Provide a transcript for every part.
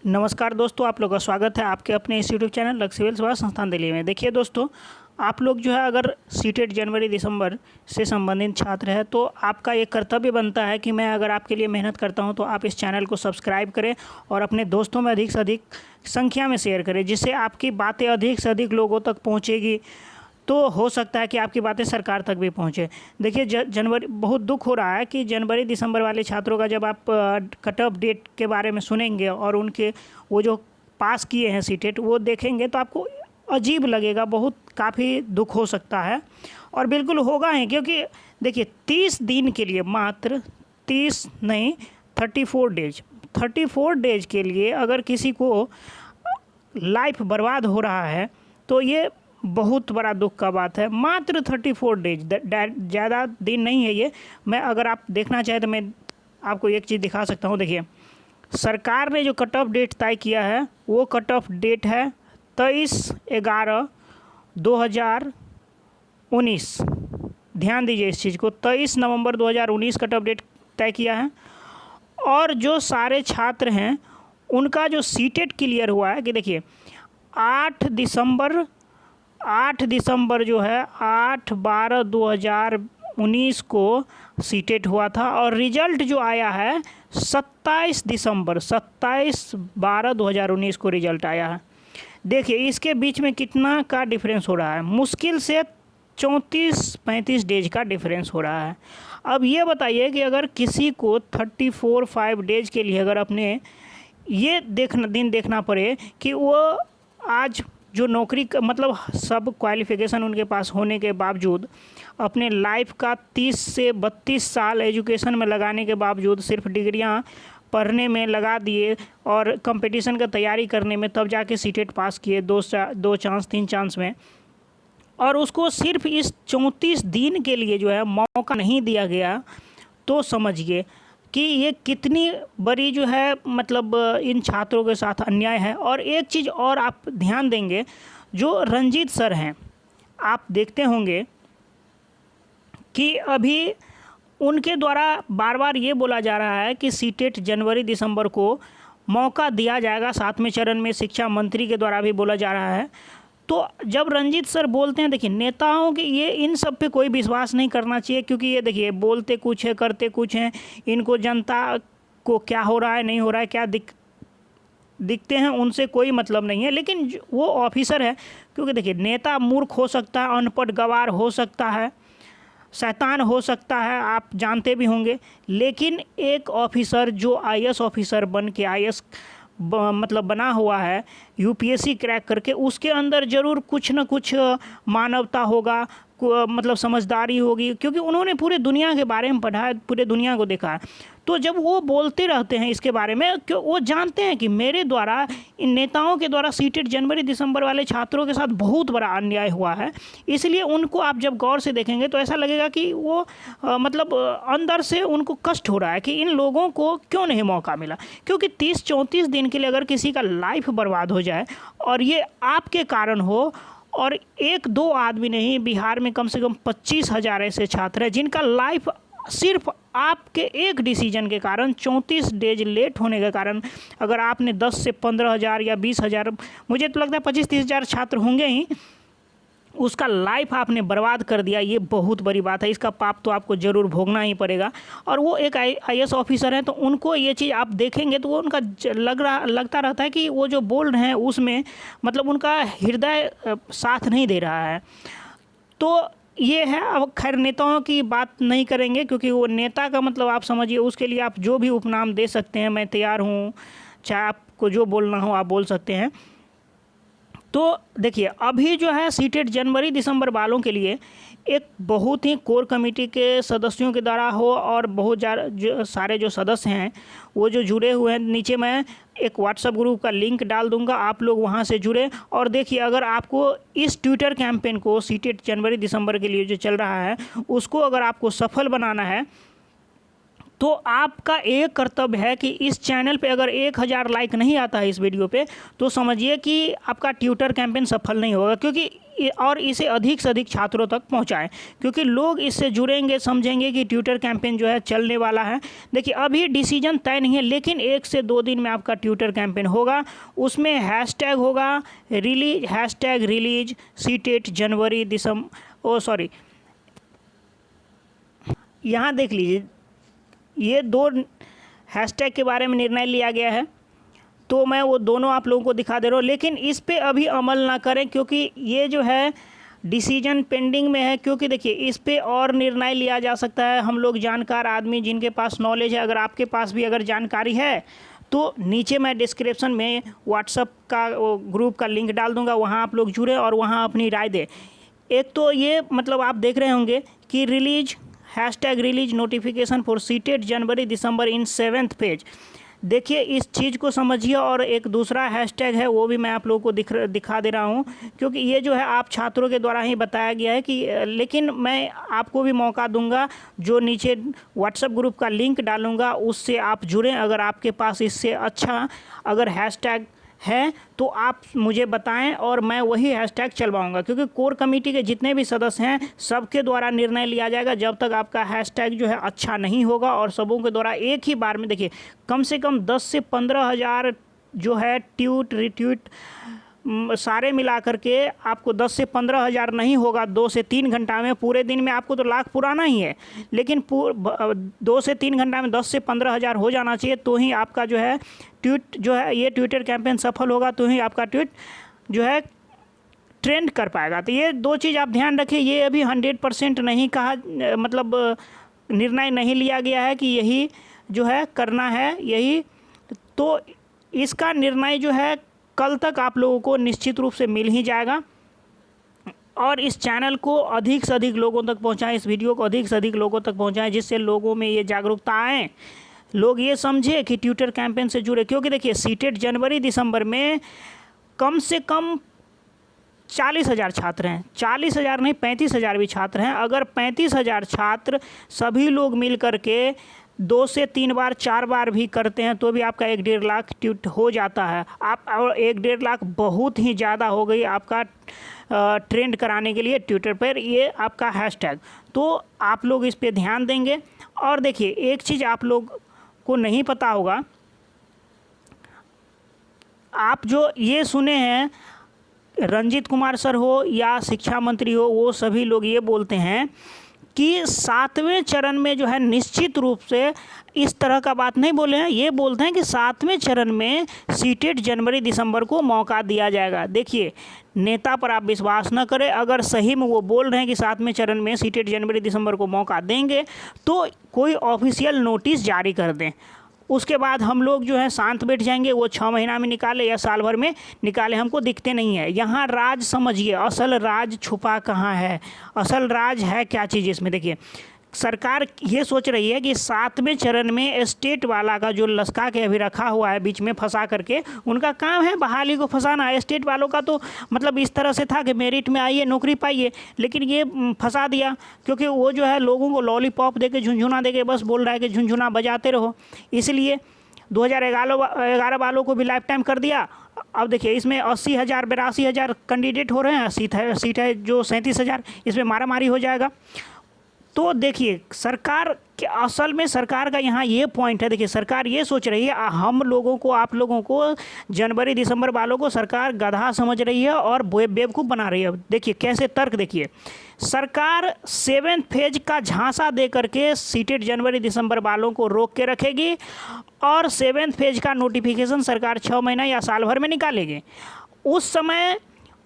नमस्कार दोस्तों, आप लोग का स्वागत है आपके अपने इस यूट्यूब चैनल लक्ष्य सिविल सेवा संस्थान दिल्ली में। देखिए दोस्तों, आप लोग जो है अगर सीटेट जनवरी दिसंबर से संबंधित छात्र है तो आपका ये कर्तव्य बनता है कि मैं अगर आपके लिए मेहनत करता हूं तो आप इस चैनल को सब्सक्राइब करें और अपने दोस्तों में अधिक से अधिक संख्या में शेयर करें, जिससे आपकी बातें अधिक से अधिक लोगों तक पहुँचेगी। तो हो सकता है कि आपकी बातें सरकार तक भी पहुंचे। देखिए जनवरी बहुत दुख हो रहा है कि जनवरी दिसंबर वाले छात्रों का जब आप कट ऑफ डेट के बारे में सुनेंगे और उनके वो जो पास किए हैं सीटेट वो देखेंगे तो आपको अजीब लगेगा, बहुत काफ़ी दुख हो सकता है और बिल्कुल होगा ही। क्योंकि देखिए 30 दिन के लिए, मात्र 30 नहीं 34 डेज के लिए अगर किसी को लाइफ बर्बाद हो रहा है तो ये बहुत बड़ा दुख का बात है। मात्र 34 डेज, ज़्यादा दिन नहीं है ये। मैं अगर आप देखना चाहें तो मैं आपको एक चीज़ दिखा सकता हूँ। देखिए, सरकार ने जो कट ऑफ डेट तय किया है वो कट ऑफ डेट है 23/11/2019। ध्यान दीजिए इस चीज़ को, 23 नवंबर 2019 कट ऑफ डेट तय किया है। और जो सारे छात्र हैं उनका जो सीटेट क्लियर हुआ है कि देखिए 8 दिसंबर जो है 8/12/2019 को सीटेट हुआ था और रिजल्ट जो आया है 27/12/2019 को रिजल्ट आया है। देखिए इसके बीच में कितना का डिफरेंस हो रहा है, मुश्किल से 34-35 डेज का डिफरेंस हो रहा है। अब ये बताइए कि अगर किसी को 34-5 डेज के लिए अगर अपने ये दिन देखना पड़े कि वो आज जो नौकरी मतलब सब क्वालिफ़िकेशन उनके पास होने के बावजूद अपने लाइफ का 30 से 32 साल एजुकेशन में लगाने के बावजूद सिर्फ डिग्रियां पढ़ने में लगा दिए और कंपटीशन का तैयारी करने में, तब जाके सीटेट पास किए 2 चांस 3 चांस में, और उसको सिर्फ इस 34 दिन के लिए जो है मौका नहीं दिया गया, तो समझिए कि ये कितनी बड़ी जो है मतलब इन छात्रों के साथ अन्याय है। और एक चीज़ और आप ध्यान देंगे, जो रंजीत सर हैं, आप देखते होंगे कि अभी उनके द्वारा बार बार ये बोला जा रहा है कि सीटेट जनवरी दिसंबर को मौका दिया जाएगा, 7वें चरण में शिक्षा मंत्री के द्वारा भी बोला जा रहा है। तो जब रंजीत सर बोलते हैं, देखिए नेताओं के ये इन सब पे कोई विश्वास नहीं करना चाहिए, क्योंकि ये देखिए बोलते कुछ है करते कुछ हैं। इनको जनता को क्या हो रहा है नहीं हो रहा है, क्या दिखते हैं उनसे कोई मतलब नहीं है। लेकिन वो ऑफिसर है, क्योंकि देखिए नेता मूर्ख हो सकता है, अनपढ़ गवार हो सकता है, शैतान हो सकता है, आप जानते भी होंगे। लेकिन एक ऑफिसर जो आईएएस ऑफिसर बन के आईएएस मतलब बना हुआ है, यूपीएससी क्रैक करके, उसके अंदर ज़रूर कुछ न कुछ मानवता होगा, मतलब समझदारी होगी, क्योंकि उन्होंने पूरे दुनिया के बारे में पढ़ा है, पूरे दुनिया को देखा है। तो जब वो बोलते रहते हैं इसके बारे में, क्यों वो जानते हैं कि मेरे द्वारा, इन नेताओं के द्वारा सीटेट जनवरी दिसंबर वाले छात्रों के साथ बहुत बड़ा अन्याय हुआ है। इसलिए उनको आप जब गौर से देखेंगे तो ऐसा लगेगा कि वो मतलब अंदर से उनको कष्ट हो रहा है कि इन लोगों को क्यों नहीं मौका मिला। क्योंकि 30-34 दिन के लिए अगर किसी का लाइफ बर्बाद हो जाए और ये आपके कारण हो, और 1-2 आदमी नहीं, बिहार में कम से कम 25,000 ऐसे छात्र हैं जिनका लाइफ सिर्फ आपके एक डिसीजन के कारण, 34 डेज लेट होने के कारण, अगर आपने 10 से 15,000 या 20,000, मुझे तो लगता है 25-30 हज़ार छात्र होंगे ही, उसका लाइफ आपने बर्बाद कर दिया। ये बहुत बड़ी बात है, इसका पाप तो आपको ज़रूर भोगना ही पड़ेगा। और वो एक आईएएस ऑफिसर हैं, तो उनको ये चीज़ आप देखेंगे तो वो उनका लगता रहता है कि वो जो बोल रहे हैं उसमें मतलब उनका हृदय साथ नहीं दे रहा है। तो ये है। अब खैर नेताओं की बात नहीं करेंगे, क्योंकि वो नेता का मतलब आप समझिए, उसके लिए आप जो भी उपनाम दे सकते हैं मैं तैयार हूँ, चाहे आपको जो बोलना हो आप बोल सकते हैं। तो देखिए अभी जो है सीटेट जनवरी दिसंबर वालों के लिए एक बहुत ही कोर कमेटी के सदस्यों के द्वारा हो, और बहुत सारे जो सदस्य हैं वो जो जुड़े हुए हैं, नीचे मैं एक व्हाट्सएप ग्रुप का लिंक डाल दूंगा, आप लोग वहां से जुड़े। और देखिए अगर आपको इस ट्विटर कैंपेन को, सीटेट जनवरी दिसंबर के लिए जो चल रहा है, उसको अगर आपको सफल बनाना है तो आपका एक कर्तव्य है कि इस चैनल पे अगर 1000 लाइक नहीं आता है इस वीडियो पे, तो समझिए कि आपका ट्यूटर कैंपेन सफल नहीं होगा, क्योंकि और इसे अधिक से अधिक छात्रों तक पहुंचाएं, क्योंकि लोग इससे जुड़ेंगे, समझेंगे कि ट्यूटर कैंपेन जो है चलने वाला है। देखिए अभी डिसीजन तय नहीं है, लेकिन 1 से 2 दिन में आपका ट्यूटर कैंपेन होगा। उसमें हैशटैग होगा रिलीज सीटेट जनवरी दिसंबर, यहाँ देख लीजिए, ये 2 हैशटैग के बारे में निर्णय लिया गया है, तो मैं वो दोनों आप लोगों को दिखा दे रहा हूँ। लेकिन इस पे अभी अमल ना करें, क्योंकि ये जो है डिसीजन पेंडिंग में है। क्योंकि देखिए इस पे और निर्णय लिया जा सकता है। हम लोग जानकार आदमी, जिनके पास नॉलेज है, अगर आपके पास भी अगर जानकारी है तो नीचे मैं डिस्क्रिप्शन में व्हाट्सअप का ग्रुप का लिंक डाल दूँगा, वहाँ आप लोग जुड़े और वहाँ अपनी राय दें। एक तो ये मतलब आप देख रहे होंगे कि release notification for CTET January December in 7th page. देखिए इस चीज़ को समझिए। और एक दूसरा हैशटैग है, वो भी मैं आप लोगों को दिखा दे रहा हूँ, क्योंकि ये जो है आप छात्रों के द्वारा ही बताया गया है कि, लेकिन मैं आपको भी मौका दूंगा, जो नीचे व्हाट्सएप ग्रुप का लिंक डालूंगा उससे आप जुड़ें। अगर आपके पास इससे अच्छा अगर हैशटैग है तो आप मुझे बताएं और मैं वही हैशटैग चलवाऊंगा, क्योंकि कोर कमेटी के जितने भी सदस्य हैं सबके द्वारा निर्णय लिया जाएगा। जब तक आपका हैशटैग जो है अच्छा नहीं होगा और सबों के द्वारा एक ही बार में, देखिए कम से कम 10 से 15 हज़ार जो है रिट्वीट सारे मिला करके आपको 10 से 15 हज़ार नहीं होगा 2 से 3 घंटा में। पूरे दिन में आपको तो लाख पुराना ही है, लेकिन 2 से 3 घंटा में 10 से 15 हज़ार हो जाना चाहिए, तो ही आपका जो है ट्वीट जो है ये ट्विटर कैंपेन सफल होगा, तो ही आपका ट्वीट जो है ट्रेंड कर पाएगा। तो ये 2 चीज़ आप ध्यान रखें। ये अभी 100% नहीं कहा, मतलब निर्णय नहीं लिया गया है कि यही जो है करना है यही। तो इसका निर्णय जो है कल तक आप लोगों को निश्चित रूप से मिल ही जाएगा। और इस चैनल को अधिक से अधिक लोगों तक पहुंचाएं, इस वीडियो को अधिक से अधिक लोगों तक पहुंचाएं, जिससे लोगों में ये जागरूकता आए, लोग ये समझे कि ट्विटर कैंपेन से जुड़े। क्योंकि देखिए सीटेट जनवरी दिसंबर में कम से कम 40,000 छात्र हैं, 40,000 नहीं 35,000 भी छात्र हैं। अगर 35,000 छात्र सभी लोग मिल करके 2 से 3 बार 4 बार भी करते हैं तो भी आपका 1-1.5 लाख ट्वीट हो जाता है। आप और 1-1.5 लाख बहुत ही ज़्यादा हो गई आपका ट्रेंड कराने के लिए ट्विटर पर ये आपका हैशटैग। तो आप लोग इस पे ध्यान देंगे। और देखिए एक चीज़ आप लोग को नहीं पता होगा, आप जो ये सुने हैं रंजीत कुमार सर हो या शिक्षा मंत्री हो, वो सभी लोग ये बोलते हैं कि 7वें चरण में जो है निश्चित रूप से इस तरह का बात नहीं बोले हैं। ये बोलते हैं कि 7वें चरण में सीटेट जनवरी दिसंबर को मौका दिया जाएगा। देखिए नेता पर आप विश्वास न करें, अगर सही में वो बोल रहे हैं कि 7वें चरण में सीटेट जनवरी दिसंबर को मौका देंगे तो कोई ऑफिशियल नोटिस जारी कर दें। उसके बाद हम लोग जो है शांत बैठ जाएंगे। वो 6 महीना में निकाले या साल भर में निकाले हमको दिखते नहीं है। यहाँ राज समझिए, असल राज छुपा कहाँ है, असल राज है क्या चीज़ इसमें। देखिए सरकार ये सोच रही है कि 7वें चरण में स्टेट वाला का जो लसका के अभी रखा हुआ है बीच में फंसा करके, उनका काम है बहाली को फंसाना। स्टेट वालों का तो मतलब इस तरह से था कि मेरिट में आइए नौकरी पाइए, लेकिन ये फंसा दिया, क्योंकि वो जो है लोगों को लॉलीपॉप दे के झुनझुना दे के बस बोल रहा है कि झुनझुना बजाते रहो। इसलिए 2011 वालों को भी लाइफ टाइम कर दिया। अब देखिए इसमें 80,000 82,000 कैंडिडेट हो रहे हैं, सीट है जो 37,000, इसमें मारामारी हो जाएगा। तो देखिए सरकार के असल में सरकार का यहाँ ये पॉइंट है। देखिए सरकार ये सोच रही है हम लोगों को, आप लोगों को, जनवरी दिसंबर वालों को सरकार गधा समझ रही है और बेवकूफ़ बना रही है। देखिए कैसे तर्क, देखिए सरकार 7th फेज का झांसा दे करके सीटेट जनवरी दिसंबर वालों को रोक के रखेगी और 7th फेज का नोटिफिकेशन सरकार 6 महीना या साल भर में निकालेगी। उस समय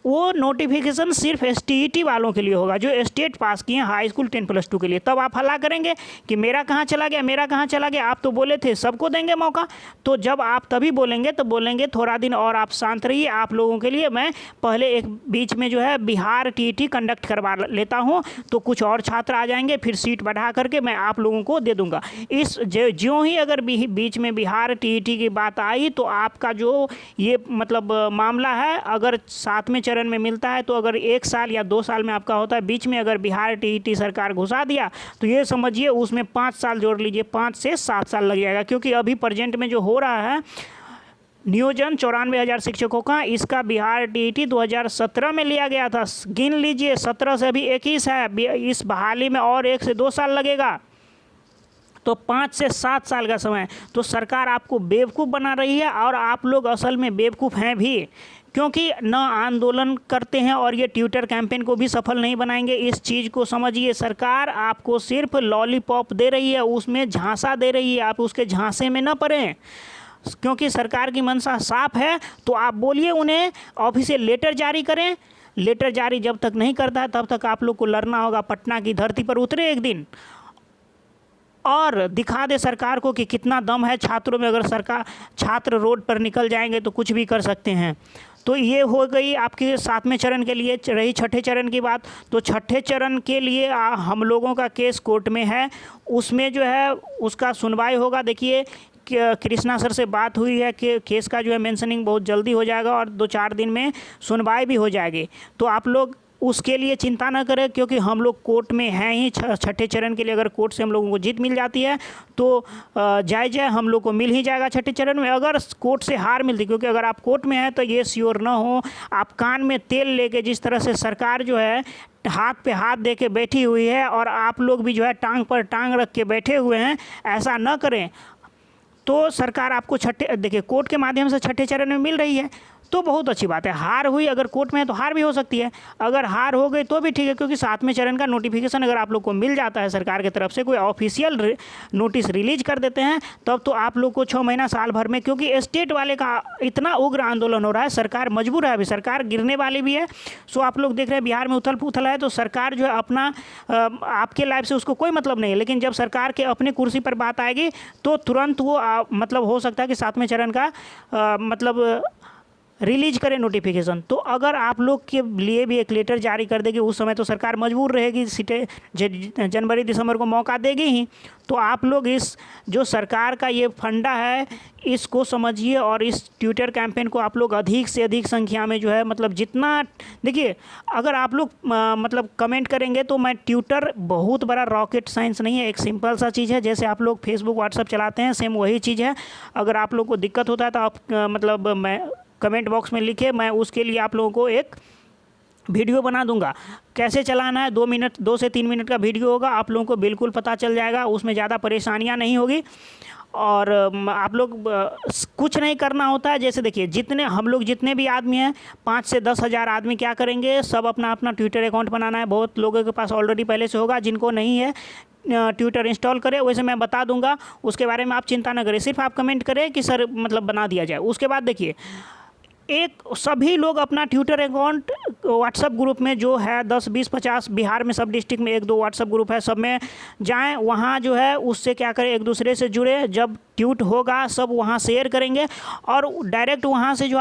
वो नोटिफिकेशन सिर्फ STET वालों के लिए होगा जो स्टेट पास किए हैं हाई स्कूल 10+2 के लिए। तब आप हल्ला करेंगे कि मेरा कहाँ चला गया, मेरा कहाँ चला गया, आप तो बोले थे सबको देंगे मौका। तो जब आप तभी बोलेंगे तो बोलेंगे थोड़ा दिन और आप शांत रहिए, आप लोगों के लिए मैं पहले एक बीच में जो है बिहार TET कंडक्ट करवा लेता हूँ, तो कुछ और छात्र आ जाएंगे, फिर सीट बढ़ा करके मैं आप लोगों को दे दूँगा। इस ज्यों ही अगर बीच में बिहार TET की बात आई तो आपका जो ये मतलब मामला है, अगर 7वें चरण में मिलता है, तो अगर 1 साल या 2 साल में आपका होता है, बीच में अगर बिहार टीईटी सरकार घुसा दिया तो ये समझिए उसमें 5 साल जोड़ लीजिए, 5 से 7 साल लग जाएगा। क्योंकि अभी प्रेजेंट में जो हो रहा है नियोजन 94,000 शिक्षकों का, इसका बिहार टीईटी 2017 में लिया गया था। गिन लीजिए, 17 से अभी 21 है, इस बहाली में और 1 से 2 साल लगेगा, तो 5 से 7 साल का समय। तो सरकार आपको बेवकूफ़ बना रही है, और आप लोग असल में बेवकूफ़ हैं भी, क्योंकि न आंदोलन करते हैं और ये ट्विटर कैंपेन को भी सफल नहीं बनाएंगे। इस चीज़ को समझिए, सरकार आपको सिर्फ लॉलीपॉप दे रही है, उसमें झांसा दे रही है, आप उसके झांसे में न पड़ें। क्योंकि सरकार की मंशा साफ है, तो आप बोलिए उन्हें ऑफिशियल लेटर जारी करें। लेटर जारी जब तक नहीं करता है तब तक आप लोग को लड़ना होगा, पटना की धरती पर उतरे एक दिन और दिखा दे सरकार को कि कितना दम है छात्रों में। अगर छात्र रोड पर निकल जाएंगे तो कुछ भी कर सकते हैं। तो ये हो गई आपके 7वें चरण के लिए। रही 6ठे चरण की बात, तो 6ठे चरण के लिए हम लोगों का केस कोर्ट में है, उसमें जो है उसका सुनवाई होगा। देखिए कृष्णा सर से बात हुई है कि केस का जो है मेंशनिंग बहुत जल्दी हो जाएगा और 2-4 दिन में सुनवाई भी हो जाएगी। तो आप लोग उसके लिए चिंता ना करें, क्योंकि हम लोग कोर्ट में हैं ही 6ठे चरण के लिए। अगर कोर्ट से हम लोगों को जीत मिल जाती है तो जायज़ है, हम लोग को मिल ही जाएगा 6ठे चरण में। अगर कोर्ट से हार मिलती, क्योंकि अगर आप कोर्ट में हैं तो ये श्योर ना हो, आप कान में तेल लेके, जिस तरह से सरकार जो है हाथ पे हाथ दे के बैठी हुई है और आप लोग भी जो है टांग पर टांग रख के बैठे हुए हैं, ऐसा न करें। तो सरकार आपको देखिए कोर्ट के माध्यम से 6ठे चरण में मिल रही है, तो बहुत अच्छी बात है। हार हुई अगर कोर्ट में है तो हार भी हो सकती है, अगर हार हो गई तो भी ठीक है, क्योंकि 7वें चरण का नोटिफिकेशन अगर आप लोग को मिल जाता है सरकार की तरफ से, कोई ऑफिशियल नोटिस रिलीज कर देते हैं, तब तो आप लोग को 6 महीना साल भर में, क्योंकि स्टेट वाले का इतना उग्र आंदोलन हो रहा है, सरकार मजबूर है, अभी सरकार गिरने वाली भी है। सो आप लोग देख रहे हैं बिहार में उथल पुथल है, तो सरकार जो है अपना आपके लाइफ से उसको कोई मतलब नहीं है, लेकिन जब सरकार के अपने कुर्सी पर बात आएगी तो तुरंत वो मतलब हो सकता है कि 7वें चरण का मतलब रिलीज करें नोटिफिकेशन। तो अगर आप लोग के लिए भी एक लेटर जारी कर देगी उस समय, तो सरकार मजबूर रहेगी, सीटें जनवरी दिसंबर को मौका देगी ही। तो आप लोग इस जो सरकार का ये फंडा है इसको समझिए, और इस ट्विटर कैंपेन को आप लोग अधिक से अधिक संख्या में जो है मतलब जितना, देखिए अगर आप लोग मतलब कमेंट करेंगे तो मैं, ट्विटर बहुत बड़ा रॉकेट साइंस नहीं है, एक सिंपल सा चीज़ है, जैसे आप लोग फेसबुक व्हाट्सअप चलाते हैं सेम वही चीज़ है। अगर आप लोग को दिक्कत होता है तो आप मतलब मैं कमेंट बॉक्स में लिखे, मैं उसके लिए आप लोगों को एक वीडियो बना दूंगा कैसे चलाना है। 2 से 3 मिनट का वीडियो होगा, आप लोगों को बिल्कुल पता चल जाएगा, उसमें ज़्यादा परेशानियां नहीं होगी। और आप लोग कुछ नहीं करना होता है। जैसे देखिए हम लोग जितने भी आदमी हैं 5 से 10 हज़ार आदमी क्या करेंगे, सब अपना अपना ट्विटर अकाउंट बनाना है। बहुत लोगों के पास ऑलरेडी पहले से होगा, जिनको नहीं है ट्विटर इंस्टॉल करें, वैसे मैं बता दूंगा, उसके बारे में आप चिंता ना करें, सिर्फ आप कमेंट करें कि सर मतलब बना दिया जाए। उसके बाद देखिए सभी लोग अपना ट्विटर अकाउंट व्हाट्सअप ग्रुप में जो है 10, 20, 50 बिहार में सब डिस्ट्रिक्ट में 1-2 व्हाट्सअप ग्रुप है, सब में जाएं, वहाँ जो है उससे क्या करें, एक दूसरे से जुड़े, जब ट्वीट होगा सब वहाँ शेयर करेंगे और डायरेक्ट वहाँ से जो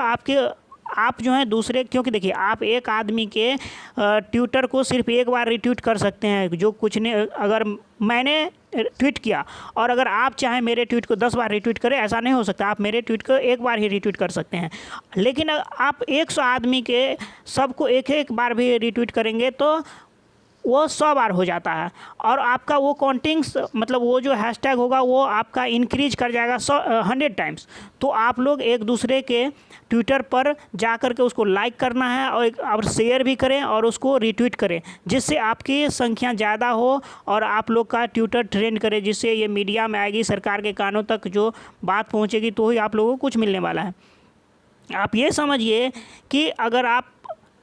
आप जो है दूसरे, क्योंकि देखिए आप एक आदमी के ट्विटर को सिर्फ एक बार रिट्वीट कर सकते हैं, जो कुछ नहीं, अगर मैंने ट्वीट किया और अगर आप चाहें मेरे ट्वीट को 10 बार रिट्वीट करें, ऐसा नहीं हो सकता। आप मेरे ट्वीट को एक बार ही रिट्वीट कर सकते हैं, लेकिन आप 100 आदमी के सबको एक बार भी रिट्वीट करेंगे तो वो 100 बार हो जाता है, और आपका वो काउंटिंग्स मतलब वो जो हैशटैग होगा वो आपका इंक्रीज कर जाएगा 100 टाइम्स। तो आप लोग एक दूसरे के ट्विटर पर जा कर के उसको लाइक करना है और शेयर भी करें और उसको रिट्वीट करें, जिससे आपकी संख्या ज़्यादा हो और आप लोग का ट्विटर ट्रेंड करे, जिससे ये मीडिया में आएगी, सरकार के कानों तक जो बात पहुँचेगी, तो ही आप लोगों को कुछ मिलने वाला है। आप ये समझिए कि अगर आप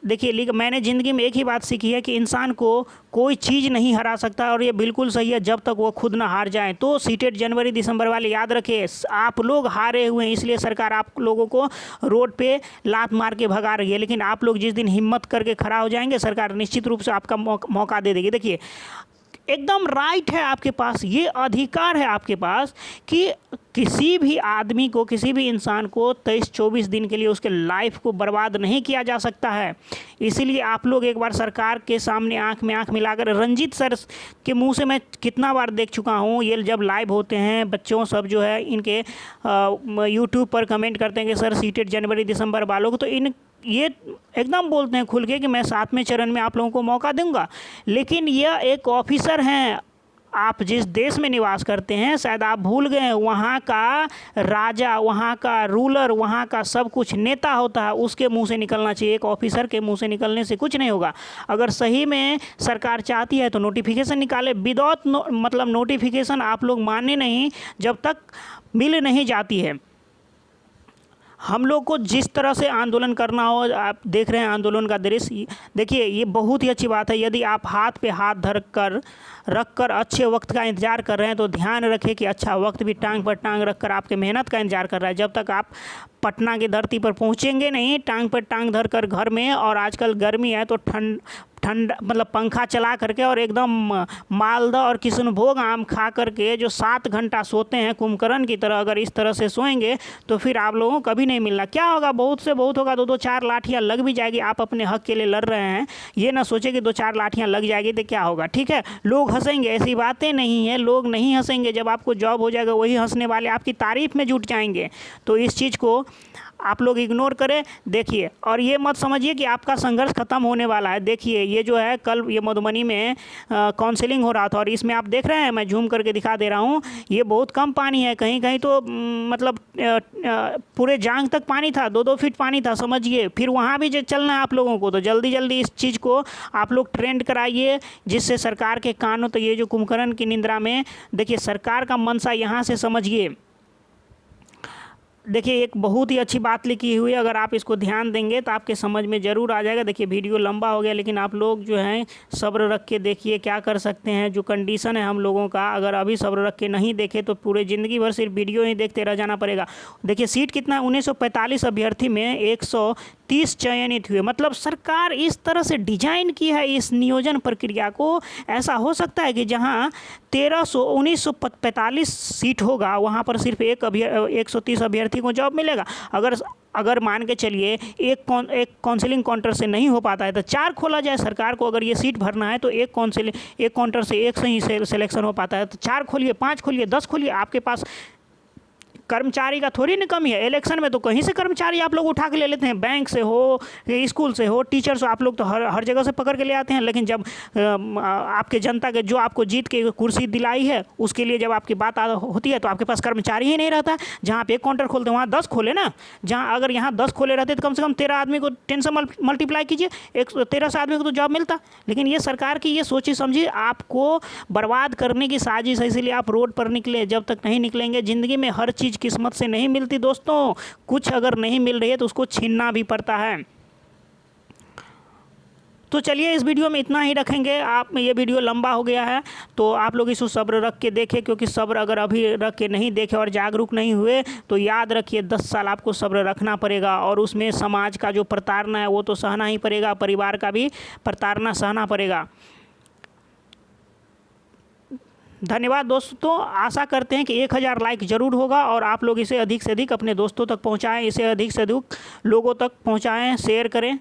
देखिए, मैंने ज़िंदगी में एक ही बात सीखी है कि इंसान को कोई चीज़ नहीं हरा सकता, और ये बिल्कुल सही है जब तक वो खुद ना हार जाए। तो सीटेट जनवरी दिसंबर वाले याद रखें, आप लोग हारे हुए हैं, इसलिए सरकार आप लोगों को रोड पे लात मार के भगा रही है, लेकिन आप लोग जिस दिन हिम्मत करके खड़ा हो जाएंगे, सरकार निश्चित रूप से आपका मौका दे देगी। देखिए एकदम राइट है आपके पास, ये अधिकार है आपके पास कि किसी भी आदमी को, किसी भी इंसान को 23-24 दिन के लिए उसके लाइफ को बर्बाद नहीं किया जा सकता है। इसीलिए आप लोग एक बार सरकार के सामने आंख में आंख मिलाकर, रंजीत सर के मुंह से मैं कितना बार देख चुका हूँ, ये जब लाइव होते हैं बच्चों सब जो है इनके यूट्यूब पर कमेंट करते हैं कि सर सीटेट जनवरी दिसंबर वालों को, तो ये एकदम बोलते हैं खुल के कि मैं 7वें चरण में आप लोगों को मौका दूंगा, लेकिन यह एक ऑफिसर हैं। आप जिस देश में निवास करते हैं शायद आप भूल गए हैं, वहाँ का राजा, वहाँ का रूलर, वहाँ का सब कुछ नेता होता है, उसके मुंह से निकलना चाहिए। एक ऑफिसर के मुंह से निकलने से कुछ नहीं होगा। अगर सही में सरकार चाहती है तो नोटिफिकेशन निकाले। विदाउट मतलब नोटिफिकेशन आप लोग माने नहीं जब तक मिल नहीं जाती है। हम लोग को जिस तरह से आंदोलन करना हो, आप देख रहे हैं आंदोलन का दृश्य, देखिए ये बहुत ही अच्छी बात है। यदि आप हाथ पे हाथ धर कर रख कर अच्छे वक्त का इंतज़ार कर रहे हैं तो ध्यान रखें कि अच्छा वक्त भी टांग पर टांग रख कर आपके मेहनत का इंतज़ार कर रहा है। जब तक आप पटना की धरती पर पहुंचेंगे नहीं टांग पर टांग धर कर घर में, और आजकल गर्मी है तो ठंड मतलब पंखा चला करके और एकदम मालदा और किशनभोग आम खा करके जो 7 घंटा सोते हैं कुंभकर्ण की तरह, अगर इस तरह से सोएंगे तो फिर आप लोगों को कभी नहीं मिलना। क्या होगा, बहुत से बहुत होगा, 2-4 लाठियाँ लग भी जाएगी। आप अपने हक के लिए लड़ रहे हैं, ये ना सोचे कि 2-4 लाठियाँ लग जाएगी तो क्या होगा। ठीक है, लोग हंसेंगे, ऐसी बातें नहीं है, लोग नहीं हंसेंगे। जब आपको जॉब हो जाएगा वही हंसने वाले आपकी तारीफ में जुट जाएंगे। तो इस चीज़ को आप लोग इग्नोर करें। देखिए, और ये मत समझिए कि आपका संघर्ष खत्म होने वाला है। देखिए ये जो है, कल ये मधुबनी में काउंसलिंग हो रहा था और इसमें आप देख रहे हैं, मैं जूम करके दिखा दे रहा हूँ, ये बहुत कम पानी है। कहीं कहीं तो मतलब पूरे जांघ तक पानी था, 2-2 फीट पानी था, समझिए। फिर वहाँ भी जो चलना है आप लोगों को, तो जल्दी जल्दी इस चीज़ को आप लोग ट्रेंड कराइए, जिससे सरकार के कान हो। तो ये जो कुंभकर्ण की निंद्रा में, देखिए सरकार का मंशा यहाँ से समझिए। देखिए एक बहुत ही अच्छी बात लिखी हुई है, अगर आप इसको ध्यान देंगे तो आपके समझ में ज़रूर आ जाएगा। देखिए वीडियो लंबा हो गया, लेकिन आप लोग जो हैं सब्र रख के देखिए, क्या कर सकते हैं। जो कंडीशन है हम लोगों का, अगर अभी सब्र रख के नहीं देखे तो पूरे ज़िंदगी भर सिर्फ वीडियो ही देखते रह जाना पड़ेगा। देखिए सीट कितना, 1945 अभ्यर्थी में 130 चयनित हुए। मतलब सरकार इस तरह से डिजाइन की है इस नियोजन प्रक्रिया को। ऐसा हो सकता है कि जहाँ 1945 सीट होगा वहाँ पर सिर्फ 130 अभ्यर्थी को जॉब मिलेगा। अगर मान के चलिए एक काउंसलिंग काउंटर से नहीं हो पाता है तो 4 खोला जाए। सरकार को अगर ये सीट भरना है तो एक काउंटर से एक से ही सिलेक्शन हो पाता है, तो 4 खोलिए, 5 खोलिए, 10 खोलिए। आपके पास कर्मचारी का थोड़ी ना कमी है। इलेक्शन में तो कहीं से कर्मचारी आप लोग उठा के ले लेते हैं, बैंक से हो, स्कूल से हो, टीचर से, आप लोग तो हर जगह से पकड़ के ले आते हैं। लेकिन जब आपके जनता के जो आपको जीत के कुर्सी दिलाई है उसके लिए जब आपकी बात होती है तो आपके पास कर्मचारी ही नहीं रहता। जहाँ आप एक काउंटर खोलते हैं वहाँ 10 खोले ना। जहाँ अगर यहाँ 10 खोले रहते तो कम से कम 13 आदमी को 10 से मल्टीप्लाई कीजिए, 13 आदमी को तो जॉब मिलता। लेकिन ये सरकार की ये सोची समझी आपको बर्बाद करने की साजिश है, इसीलिए आप रोड पर निकले। जब तक नहीं निकलेंगे, ज़िंदगी में हर चीज़ किस्मत से नहीं मिलती दोस्तों। कुछ अगर नहीं मिल रही है तो उसको छीनना भी पड़ता है। तो चलिए इस वीडियो में इतना ही रखेंगे। आप ये वीडियो लंबा हो गया है तो आप लोग इसको सब्र रख के देखें, क्योंकि सब्र अगर अभी रख के नहीं देखे और जागरूक नहीं हुए तो याद रखिए 10 साल आपको सब्र रखना पड़ेगा। और उसमें समाज का जो प्रताड़ना है वो तो सहना ही पड़ेगा, परिवार का भी प्रताड़ना सहना पड़ेगा। धन्यवाद दोस्तों, आशा करते हैं कि 1000 लाइक ज़रूर होगा और आप लोग इसे अधिक से अधिक अपने दोस्तों तक पहुंचाएं, इसे अधिक से अधिक लोगों तक पहुंचाएं, शेयर करें।